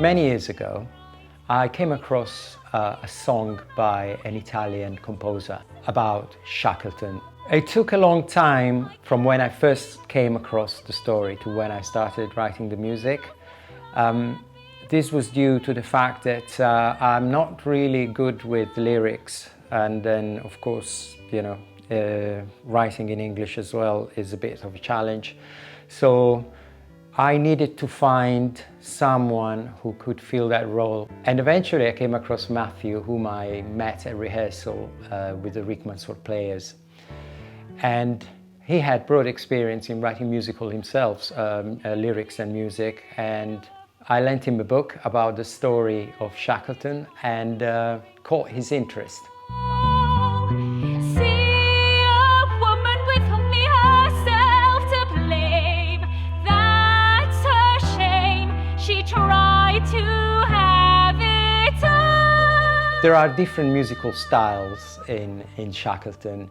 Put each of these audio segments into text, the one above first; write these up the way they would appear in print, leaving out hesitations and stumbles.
Many years ago, I came across a song by an Italian composer about Shackleton. It took a long time from when I first came across the story to when I started writing the music. This was due to the fact that I'm not really good with lyrics, and then of course, writing in English as well is a bit of a challenge. So I needed to find someone who could fill that role. And eventually I came across Matthew, whom I met at rehearsal with the Rickmansworth players. And he had broad experience in writing musical himself, lyrics and music. And I lent him a book about the story of Shackleton and caught his interest. There are different musical styles in Shackleton.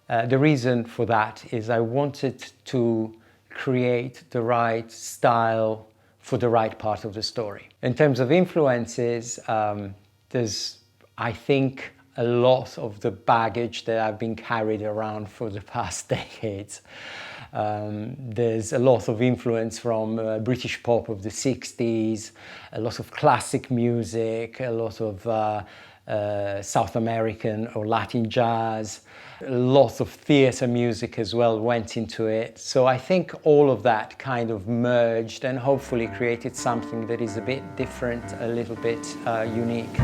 The reason for that is I wanted to create the right style for the right part of the story. In terms of influences, there's, I think, a lot of the baggage that I've been carried around for the past decades. There's a lot of influence from British pop of the 60s, a lot of classic music, a lot of South American or Latin jazz, a lot of theatre music as well went into it. So I think all of that kind of merged and hopefully created something that is a bit different, a little bit unique.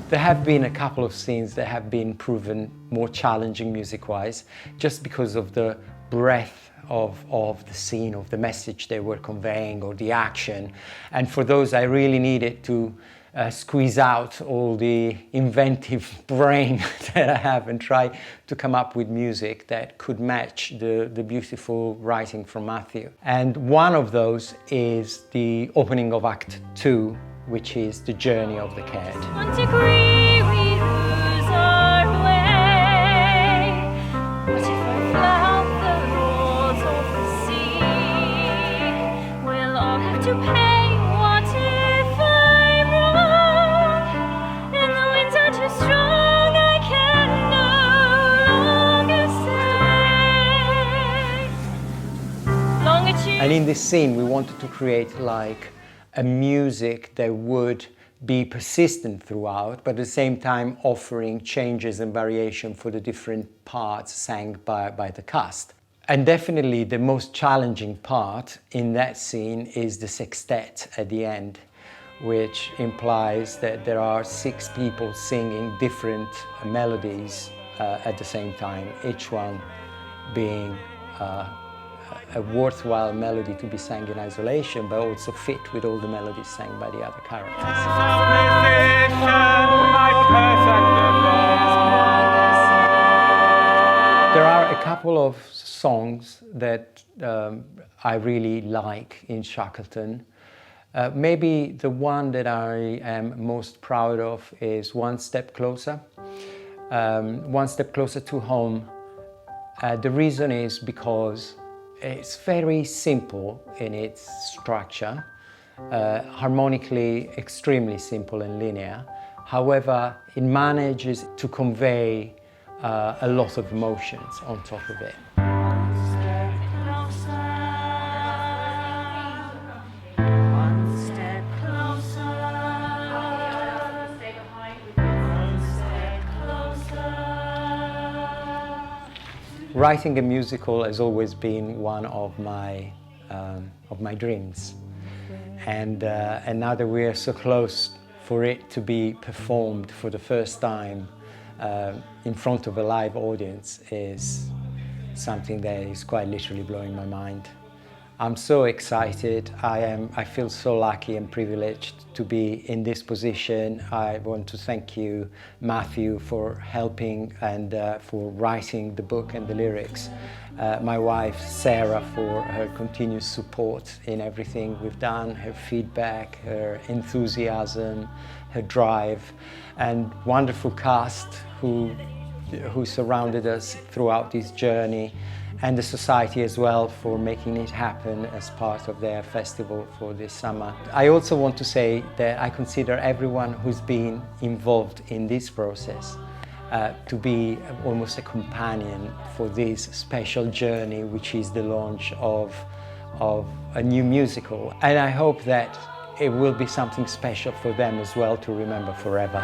There have been a couple of scenes that have been proven more challenging music-wise, just because of the breadth of the scene, of the message they were conveying, or the action. And for those, I really needed to squeeze out all the inventive brain that I have and try to come up with music that could match the beautiful writing from Matthew. And one of those is the opening of Act 2, which is the journey of the cat. And in this scene, we wanted to create like a music that would be persistent throughout, but at the same time offering changes and variation for the different parts sang by the cast. And definitely the most challenging part in that scene is the sextet at the end, which implies that there are 6 people singing different melodies at the same time, each one being a worthwhile melody to be sang in isolation, but also fit with all the melodies sang by the other characters. There are a couple of songs that I really like in Shackleton. Maybe the one that I am most proud of is One Step Closer. One Step Closer to Home. The reason is because it's very simple in its structure, harmonically extremely simple and linear. However, it manages to convey a lot of emotions on top of it. Writing a musical has always been one of my dreams, and now that we are so close for it to be performed for the first time in front of a live audience is something that is quite literally blowing my mind. I'm so excited. I feel so lucky and privileged to be in this position. I want to thank you, Matthew, for helping and for writing the book and the lyrics. My wife, Sarah, for her continuous support in everything we've done, her feedback, her enthusiasm, her drive, and wonderful cast who surrounded us throughout this journey. and the society as well for making it happen as part of their festival for this summer. I also want to say that I consider everyone who's been involved in this process to be almost a companion for this special journey, which is the launch of a new musical. And I hope that it will be something special for them as well to remember forever.